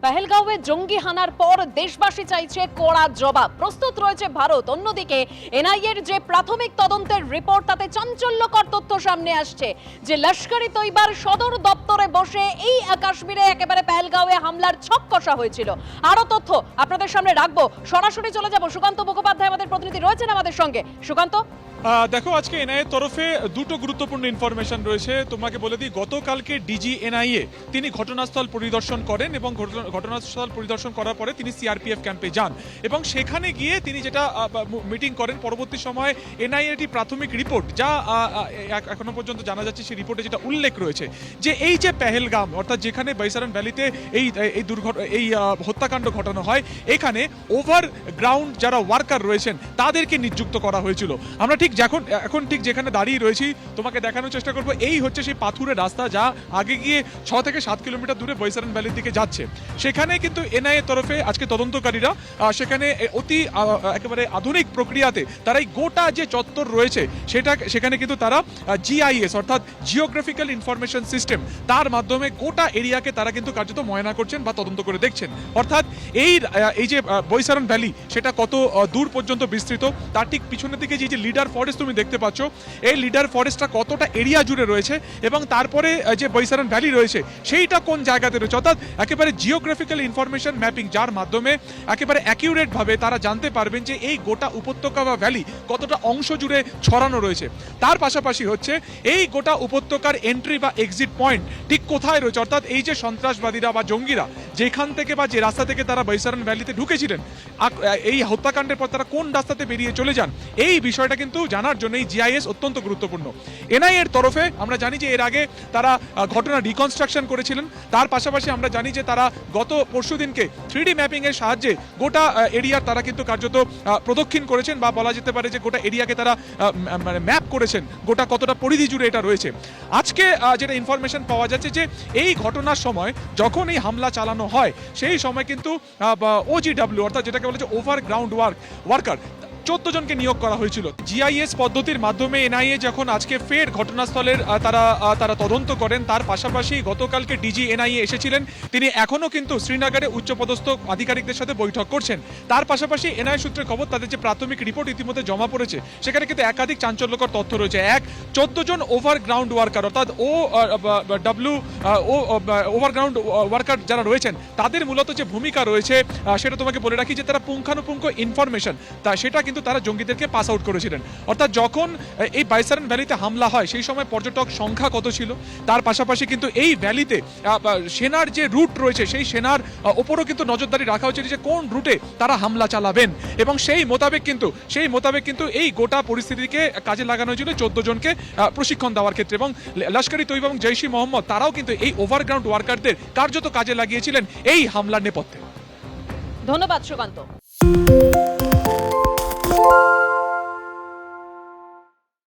পেহেলগাঁওয়ে জঙ্গি হানার পর দেশবাসী চাইছে কড়া জবাব। প্রস্তুত রয়েছে ভারত। অন্যদিকে এনআইএর যে প্রাথমিক তদন্তের রিপোর্ট, তাতে চাঞ্চল্যকর তথ্য সামনে আসছে যে লস্করি তৈবার সদর দপ্তরে বসে এই কাশ্মীরে একেবারে পেহেলগাঁওয়ে হামলার ছক কষা হয়েছিল। আরো তথ্য আপনাদের সামনে রাখবো। সরাসরি চলে যাব, সুকান্ত মুখোপাধ্যায় আমাদের প্রতিনিধি রয়েছেন আমাদের সঙ্গে। সুকান্ত, দেখো, আজকে এনআইএর তরফে দুটো গুরুত্বপূর্ণ ইনফরমেশন রয়েছে। তোমাকে বলে দিই, গতকালকে ডিজি এনআইএ তিনি ঘটনাস্থল পরিদর্শন করেন এবং ঘটনাস্থল পরিদর্শন করার পরে তিনি সিআরপিএফ ক্যাম্পে যান এবং সেখানে গিয়ে তিনি যেটা মিটিং করেন। পরবর্তী সময়ে এনআইএর একটি প্রাথমিক রিপোর্ট, যা এখনো পর্যন্ত জানা যাচ্ছে, সেই রিপোর্টে যেটা উল্লেখ রয়েছে যে এই যে পেহেলগাম, অর্থাৎ যেখানে বৈসারন ভ্যালিতে এই হত্যাকাণ্ড ঘটানো হয়, এখানে ওভার গ্রাউন্ড যারা ওয়ার্কার রয়েছেন তাদেরকে নিযুক্ত করা হয়েছিল। আমরা এখন ঠিক যেখানে দাঁড়িয়ে রয়েছি তোমাকে দেখানোর চেষ্টা করবো। এই হচ্ছে সেই পাথুরের রাস্তা, যা আগে গিয়ে 6 থেকে 7 কিলোমিটার দূরে বৈসারন ভ্যালির দিকে যাচ্ছে। সেখানে কিন্তু এনআইএ তরফে আজকে তদন্তকারীরা সেখানে অতি একেবারে আধুনিক প্রক্রিয়াতে তারা এই গোটা যে চত্বর রয়েছে সেখানে কিন্তু তারা জিআইএস অর্থাৎ জিওগ্রাফিক্যাল ইনফরমেশন সিস্টেম, তার মাধ্যমে গোটা এরিয়াকে তারা কিন্তু কার্যত ময়না করছেন বা তদন্ত করে দেখছেন। অর্থাৎ এই যে বৈসারন ভ্যালি সেটা কত দূর পর্যন্ত বিস্তৃত, তার ঠিক পিছনের দিকে যে লিডার ফরেস্ট তুমি দেখতে পাচ্ছ, এই লিডার ফরেস্টটা কতটা এরিয়া জুড়ে রয়েছে এবং তারপরে যে বৈসারন ভ্যালি রয়েছে সেইটা কোন জায়গাতে রয়েছে, অর্থাৎ একেবারে জিওগ্রাফিক্যাল ইনফরমেশন ম্যাপিং, যার মাধ্যমে একেবারে অ্যাকিউরেট ভাবে তারা জানতে পারবেন যে এই গোটা উপত্যকা বা ভ্যালি কতটা অংশ জুড়ে ছড়ানো রয়েছে। তার পাশাপাশি হচ্ছে এই গোটা উপত্যকার এন্ট্রি বা এক্সিট পয়েন্ট ঠিক কোথায় রয়েছে, অর্থাৎ এই যে সন্ত্রাসবাদীরা বা জঙ্গিরা যেখান থেকে বা যে রাস্তা থেকে তারা বৈসারন ভ্যালিতে ঢুকেছিলেন, এই হত্যাকাণ্ডের পর তারা কোন রাস্তাতে বেরিয়ে চলে যান, এই বিষয়টা কিন্তু জানার জন্য এই জিআইএস অত্যন্ত গুরুত্বপূর্ণ। এনআইএর তরফে আমরা জানি যে এর আগে তারা ঘটনা রিকনস্ট্রাকশন করেছিলেন। তার পাশাপাশি আমরা জানি যে তারা গত পরশুদিনকে 3D ম্যাপিং এর সাহায্যে গোটা এরিয়ার তারা কিন্তু কার্যত প্রদক্ষিণ করেছেন, বা বলা যেতে পারে যে গোটা এরিয়াকে তারা মানে ম্যাপ করেছেন, গোটা কতটা পরিধি জুড়ে এটা রয়েছে। আজকে যেটা ইনফরমেশন পাওয়া যাচ্ছে যে এই ঘটনার সময় যখন এই হামলা চালানো হয়, সেই সময় কিন্তু ওজিডব্লিউ অর্থাৎ যেটাকে বলা হচ্ছে ওভার গ্রাউন্ড ওয়ার্কার 14 জনকে নিয়োগ করা হয়েছিল। জিআইএস পদ্ধতির মাধ্যমে এনআইএ যখন আজকে ফের ঘটনাস্থলের তারা তদন্ত করেন, তার পাশাপাশি গতকালকে ডিজি এনআইএ এসেছিলেন, তিনি এখনো কিন্তু শ্রীনগরে উচ্চপদস্থ আধিকারিকদের সাথে বৈঠক করছেন। তার পাশাপাশি এনআইএ সূত্রে খবর, তাদের যে প্রাথমিক রিপোর্ট ইতিমধ্যে জমা পড়েছে, সেখানে কিন্তু একাধিক চাঞ্চল্যকর তথ্য রয়েছে। 14 জন ওভার গ্রাউন্ড ওয়ার্কার অর্থাৎ ওভার গ্রাউন্ড ওয়ার্কার যারা রয়েছেন, তাদের মূলত যে ভূমিকা রয়েছে সেটা তোমাকে বলে রাখি যে তারা পুঙ্খানুপুঙ্খ ইনফরমেশন সেটা কিন্তু তারা জঙ্গিদেরকে পাস আউট করেছিলেন। অর্থাৎ যখন এই বৈসারন ভ্যালিতে হামলা হয়, সেই সময় পর্যটক সংখ্যা কত ছিল, তার পাশাপাশি কিন্তু এই ভ্যালিতে সেনার যে রুট রয়েছে, সেই সেনার ওপরও কিন্তু নজরদারি রাখা হয়েছিল যে কোন রুটে তারা হামলা চালাবেন, এবং সেই মোতাবেক কিন্তু এই গোটা পরিস্থিতিকে কাজে লাগানো হয়েছিল 14 জনকে প্রশিক্ষণ দেওয়ার ক্ষেত্রে। এবং লস্করি তৈবা এবং জৈশ ই মোহাম্মদ তারাও কিন্তু এই ওভারগ্রাউন্ড ওয়ার্কারদের কার্যত কাজে লাগিয়েছিলেন এই হামলার নেপথ্যে। ধন্যবাদ সুকান্ত।